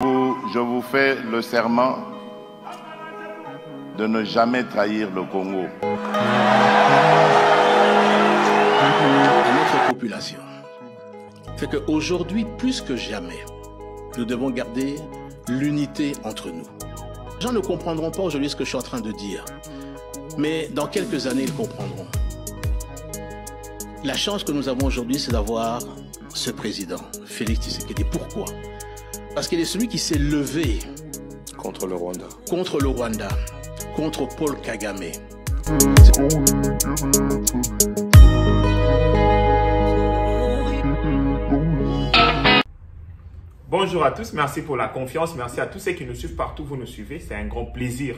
Je vous fais le serment de ne jamais trahir le Congo. À notre population fait qu'aujourd'hui, plus que jamais, nous devons garder l'unité entre nous. Les gens ne comprendront pas aujourd'hui ce que je suis en train de dire, mais dans quelques années, ils comprendront. La chance que nous avons aujourd'hui, c'est d'avoir ce président, Félix Tshisekedi. Pourquoi? Parce qu'il est celui qui s'est levé contre le Rwanda, contre Paul Kagame. Bonjour à tous, merci pour la confiance, merci à tous ceux qui nous suivent partout, vous nous suivez, c'est un grand plaisir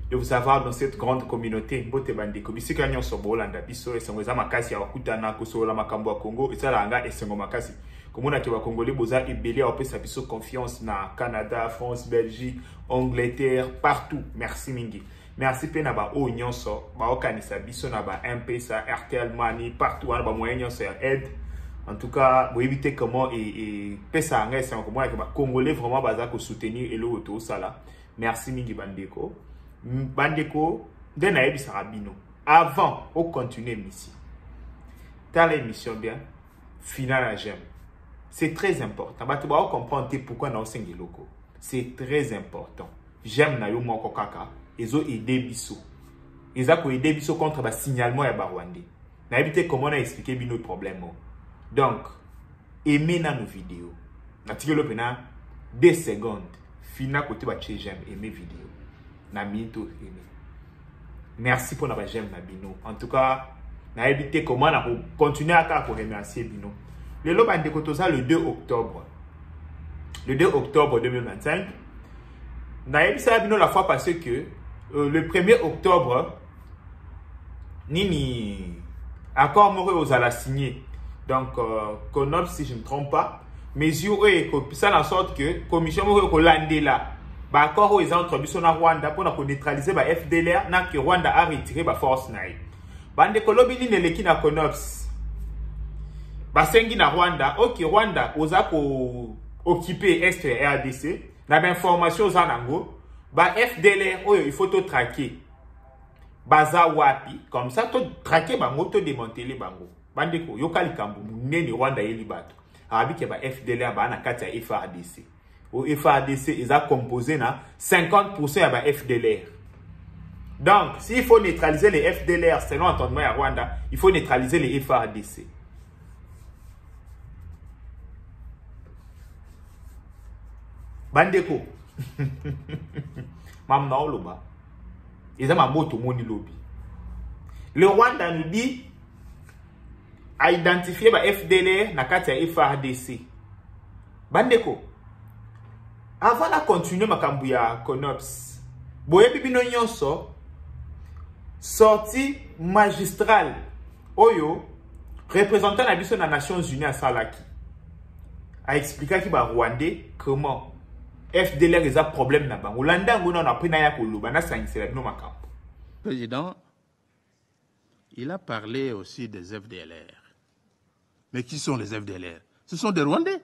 de vous avoir dans cette grande communauté. Mbote bandeko, bisika nyonso bolanda biso esengo eza makasi ya wakutana kosola makambo ya Congo, ezala anga esengo makasi. Komona ke ba Congolais boza ebele opesa biso confiance na Canada, France, Belgique, Angleterre, partout. Merci mingi. Merci pe na ba o nyonso, ba okanisa biso na ba M-Pesa, RTL Money, partout na ba moyen nyonso ya aide. En tout cas, vous évitez comment et pesa anga esengo komona ke ba Congolais vraiment baza ko soutenir elo auto sala. Merci mingi bandeko. Bandeko, dena ebisa rabino. Avant, on continue l'émission. Dans l'émission bien, finale à j'aime. C'est très important. Tu vas comprendre pourquoi nous sommes locaux. C'est très important. J'aime na yo moko kaka. Ils ont aidé biso. Ils ont aidé biso contre le signalement ya Rwandais. Na éviter comment on a expliqué notre problème. Donc, aimez nos vidéos. Na tigelo pena 2 secondes. Fina côté ba j'aime aimer vidéo. Na minto aimé. Merci pour notre j'aime na bino. En tout cas, na éviter comment on a continuer à remercier bino. Le lot bandeko toza le 2 octobre. Le 2 octobre 2025. Na ebisa bino la fois passée que le 1er octobre nini accord moko ozala signé. Donc CONOPS si je ne me trompe pas, mesure et ça en sorte que commission moko ko landela ba accord aux entre biso na Rwanda pour na ko neutraliser ba FDLR na que Rwanda a retiré ba force na. Bandeko lobili neleki na CONOPS. Basengi na Rwanda, ok Rwanda oza ko occuper est RDC, na ba information za nango, ba FDLR oyo il faut to traquer. Baza wapi, comme ça to traquer bango to démanteler bango. Bandeko yoka likambo munene Rwanda yeli bato. Arabi ke ba FDLR ba na kati ya FRDC. O FRDC eza composé na 50% ya ba FDLR. Donc, s'il faut neutraliser les FDLR selon entendement ya Rwanda, il faut neutraliser les FRDC. Bandeko. Mam na oloba. Eza ma moto moni lobby. Le Rwanda nous dit a identifié ba FDLR na kati ya FRDC. Bandeko. Avant de continuer makambu ya CONOPS, boye bibino nyonso sorti magistral oyo représentant la biso na Nations Unies à Salaki a expliqué ki ba Rwandais comment FDLR est un problème na bango. Landa ngona na pena ya koloba na sangisela bino makambo. Président, il a parlé aussi des FDLR. Mais qui sont les FDLR? Ce sont des Rwandais.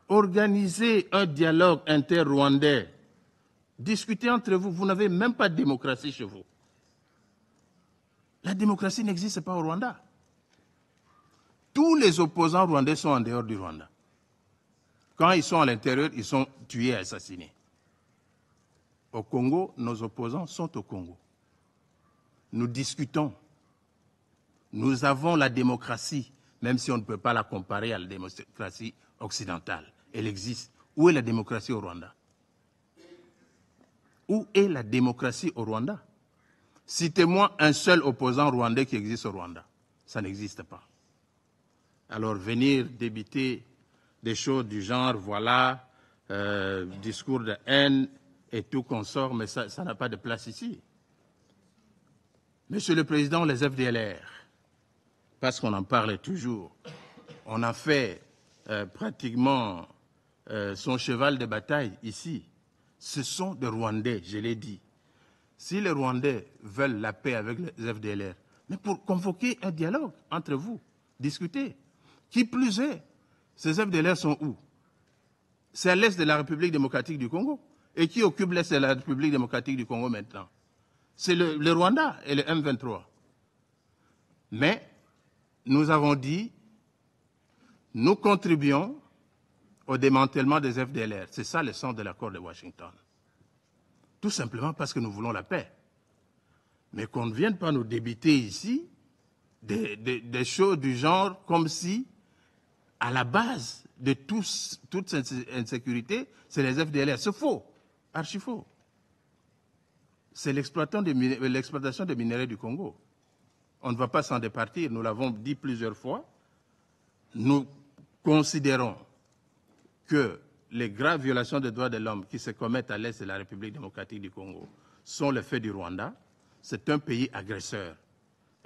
Organisez un dialogue inter-rwandais. Discutez entre vous. Vous n'avez même pas de démocratie chez vous. La démocratie n'existe pas au Rwanda. Tous les opposants rwandais sont en dehors du Rwanda. Quand ils sont à l'intérieur, ils sont tués et assassinés. Au Congo, nos opposants sont au Congo. Nous discutons. Nous avons la démocratie, même si on ne peut pas la comparer à la démocratie occidentale. Elle existe. Où est la démocratie au Rwanda? Où est la démocratie au Rwanda? Citez-moi un seul opposant rwandais qui existe au Rwanda. Ça n'existe pas. Alors venir débiter des choses du genre, voilà, discours de haine et tout consort, mais ça n'a pas de place ici. Monsieur le Président, les FDLR, parce qu'on en parle toujours, on a fait pratiquement son cheval de bataille ici. Ce sont des Rwandais, je l'ai dit. Si les Rwandais veulent la paix avec les FDLR, mais pour convoquer un dialogue entre vous, discuter. Qui plus est, ces FDLR sont où? C'est à l'est de la République démocratique du Congo. Et qui occupe l'est de la République démocratique du Congo maintenant? C'est le Rwanda et le M23. Mais nous avons dit, nous contribuons au démantèlement des FDLR. C'est ça le sens de l'accord de Washington. Tout simplement parce que nous voulons la paix. Mais qu'on ne vienne pas nous débiter ici des choses du genre comme si, à la base de toute cette insécurité, c'est les FDLR. C'est faux, archi faux. C'est l'exploitation des minerais du Congo. On ne va pas s'en départir, nous l'avons dit plusieurs fois. Nous considérons que les graves violations des droits de l'homme qui se commettent à l'est de la République démocratique du Congo sont le fait du Rwanda. C'est un pays agresseur.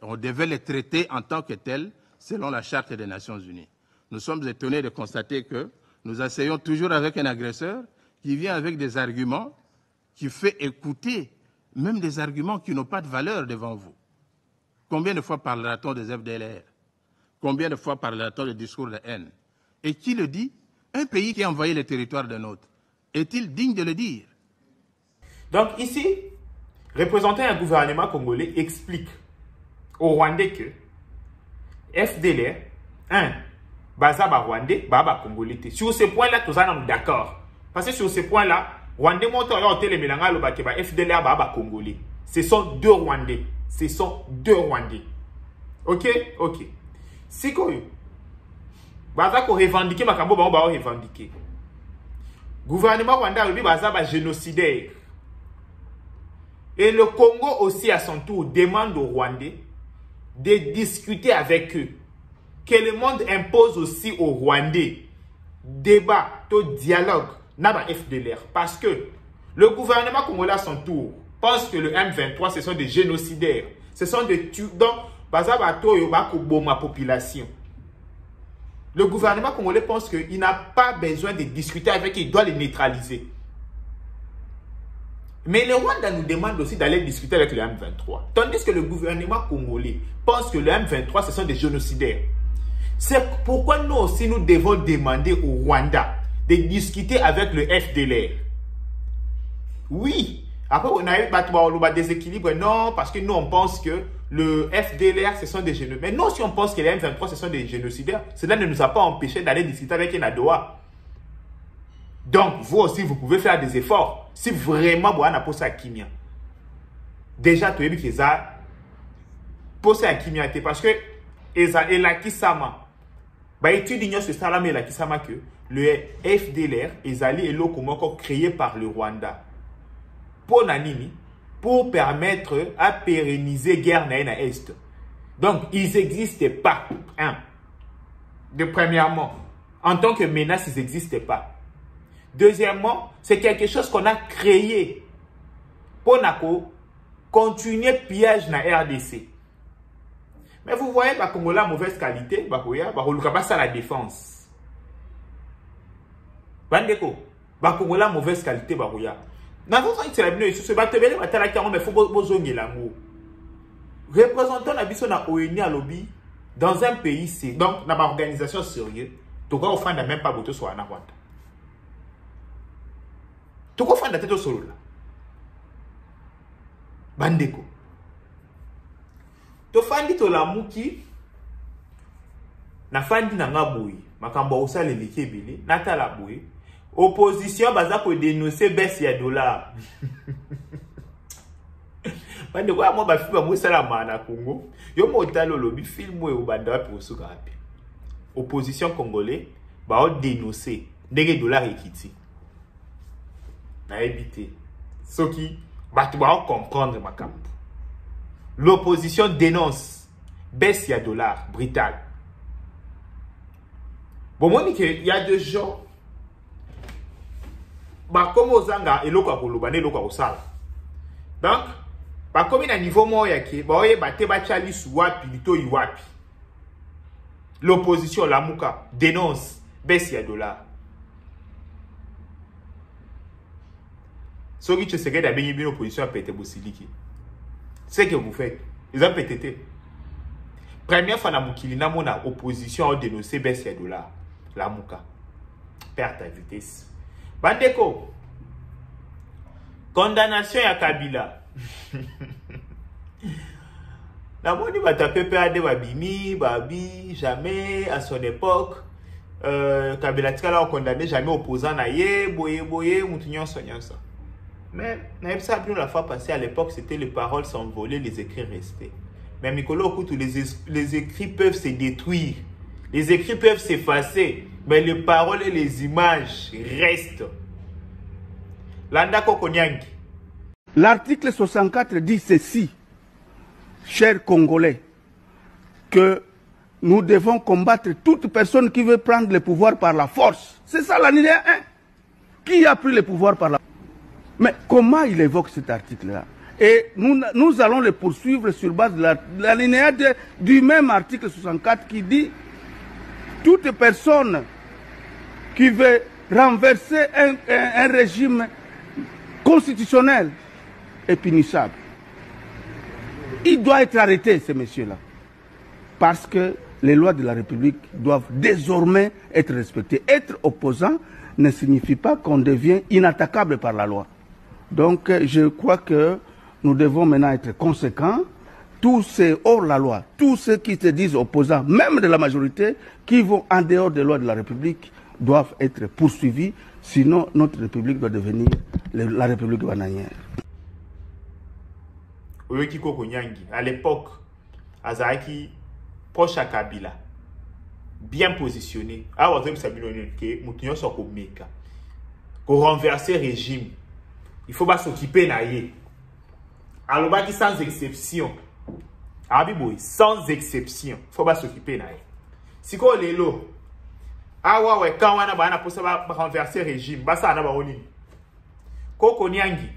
On devait les traiter en tant que tels selon la Charte des Nations Unies. Nous sommes étonnés de constater que nous essayons toujours avec un agresseur qui vient avec des arguments, qui fait écouter même des arguments qui n'ont pas de valeur devant vous. Combien de fois parlera-t-on des FDLR? Combien de fois parlera-t-on de discours de haine? Et qui le dit? Un pays qui a envahi le territoire d'un autre. Est-il digne de le dire? Donc ici, représentant un gouvernement congolais explique aux Rwandais que FDLR, Baza Rwandais, Baba Congolais. Sur ce point-là, nous sommes d'accord. Parce que sur ce point-là, Rwandais montent au téléménanga le Bakeba, FDLR, Baba Congolais. Ce sont deux Rwandais. Ce sont deux Rwandais. Ok? Ok. C'est quoi? Baza ko revendiquer makambo ba ba revendiquer. Gouvernement Rwanda lui baza ba génocidaire. Et le Congo aussi à son tour demande aux Rwandais de discuter avec eux. Que le monde impose aussi aux Rwandais débat, dialogue, n'a pas FDLR. Parce que le gouvernement congolais à son tour pense que le M23 ce sont des génocidaires. Ce sont des tueurs. Donc, baza bato yo ba ko boma population. Le gouvernement congolais pense qu'il n'a pas besoin de discuter avec eux, il doit les neutraliser. Mais le Rwanda nous demande aussi d'aller discuter avec le M23. Tandis que le gouvernement congolais pense que le M23, ce sont des génocidaires. C'est pourquoi nous aussi, nous devons demander au Rwanda de discuter avec le FDLR. Oui. Après, on a eu un déséquilibre. Non, parce que nous, on pense que le FDLR, ce sont des génocidaires. Mais non, si on pense que les M23, ce sont des génocidaires, cela ne nous a pas empêché d'aller discuter avec un Adoua. Donc, vous aussi, vous pouvez faire des efforts. Si vraiment, vous avez posé à Kimia. Déjà, tu as vu que ça posé à Kimia. Parce que, et la Kisama, bah, étude d'union sur ça, mais la Kisama que le FDLR, Ezali et l'Okomoko créé par le Rwanda. Pour Nanini, pour permettre à pérenniser guerre na Est. Donc, ils n'existent pas. Premièrement, en tant que menace, ils n'existent pas. Deuxièmement, c'est quelque chose qu'on a créé pour continuer le pillage na RDC. Mais vous voyez, bah, Congo a mauvaise qualité, bah, ça la défense. Bandeko, bah, Congo a mauvaise qualité, bah, représentant la biso na ONU à lobby dans un pays c'est donc dans une organisation sérieuse tu vas offrir même pas boto sur na Rwanda tu vas offrir tête solo là bandeko to fandi to la muki na fandi na ngaboyi makambo osale likebele na tala boyi opposition baza ko dénoncer baisse ya dollar. Bande kwa mo ba fiba mo sala mana Congo. Yo mo talo lobi film o banda pour suka api. Opposition congolais ba o dénoncer ndenge dollar ekiti. Na éviter. Soki ba tu ba comprendre makambo. L'opposition dénonce baisse ya dollar brutal. Bon moi il y a des gens bah comme ozanga eloko akoloba ne eloko akosala. Donc ba comme na niveau moya ke ba oye ba te ba chali wapi lito iwapi. L'opposition la muka dénonce baisse ya dollar. Soki Tshisekedi a bengi bien opposition a pété bosiliki. C'est que vous faites. Ils ont pété. Première fois na mukili na opposition a dénoncé baisse ya dollar. La muka perte à vitesse. Bandeko, condamnation ya Kabila. La moni batape PAD babimi, babi, jamais à son époque. Kabila tika condamné, jamais opposant na ye, boye, moutinyon sonyan ça. Mais la fois passée, à l'époque, c'était les paroles s'envoler, les écrits restaient. Mais Mikolo Okutu, les écrits peuvent se détruire. Les écrits peuvent s'effacer. Mais les paroles et les images restent. Landa Kokonyangi. L'article 64 dit ceci, chers Congolais, que nous devons combattre toute personne qui veut prendre le pouvoir par la force. C'est ça l'alinéa 1. Qui a pris le pouvoir par la force? Mais comment il évoque cet article-là? Et nous allons le poursuivre sur base de l'alinéa du même article 64 qui dit toute personne qui veut renverser un régime constitutionnel est punissable. Il doit être arrêté, ce monsieur-là. Parce que les lois de la République doivent désormais être respectées. Être opposant ne signifie pas qu'on devient inattaquable par la loi. Donc, je crois que nous devons maintenant être conséquents. Tous ceux hors la loi, tous ceux qui se disent opposants, même de la majorité, qui vont en dehors des lois de la République, doivent être poursuivis. Sinon, notre République doit devenir la République bananière. Oyokiko Konyangi, à l'époque, Azaki, proche à Kabila, bien positionné. Ah, vous avez vu que Moutinho soit comme Meka. Pour renverser le régime, il faut pas s'occuper naïe. Alors, bah, sans exception. Abiboui, sans exception. Il faut pas s'occuper naïe. Si quoi les lots, ah ouais, quand on a pour ça renverser le régime, bah ça, on a pas oni. Koko Nyangi,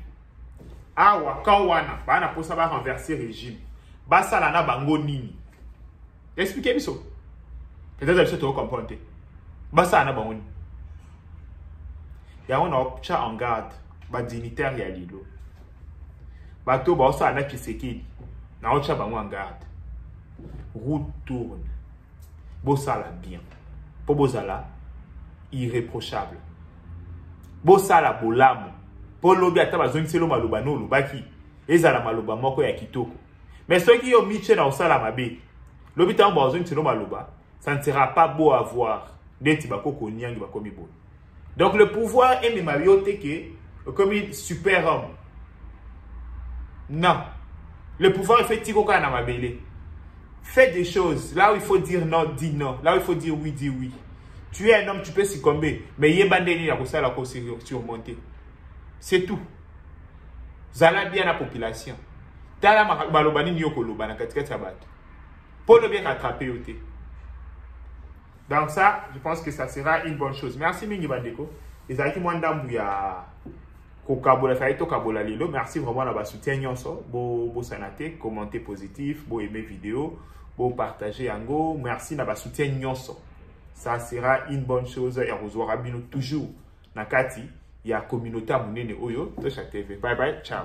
ah ouais, quand on a pour ça renverser le régime, bah ça, on a bango nini. Expliquez-moi ça. Peut-être que tu comprends. Bah ça, on a bango nini. Et on a en garde. Ba dignitaire ya lilo bato ba osa na Tshisekedi na ocha bango en garde. Route tourne, bosala bien po bozala irréprochable, bosala bolamu po lobi ata bazongiselo maloba no lobaki ezala maloba moko ya kitoko. Mais ceux qui ont mis na osala mabe lobi ta bazongiselo maloba, ça ne sera pas beau à voir. Neti bakoko nyangi bakomi bo. Donc le pouvoir est même que comme un super homme. Non. Le pouvoir est fait tirer au canard ma belle. Fais des choses. Là où il faut dire non, dis non. Là où il faut dire oui, dis oui. Tu es un homme, tu peux succomber. Mais il y a bandeni la cosa la surmonter. C'est tout. Zala bien la population. Tala malobani nyoko lobana katikati abatu. Pour le bien rattraper au thé. Donc ça, je pense que ça sera une bonne chose. Merci Mingi Bandeko. Les amis qui ya merci vraiment de soutien. Bo sanate, commenter positif, bo aimer vidéo, bo partager ango. Merci de soutien. Ça sera une bonne chose. Et on rejoindra toujours. Nakati, il y a communauté à Mounene Oyo. Bye bye, ciao.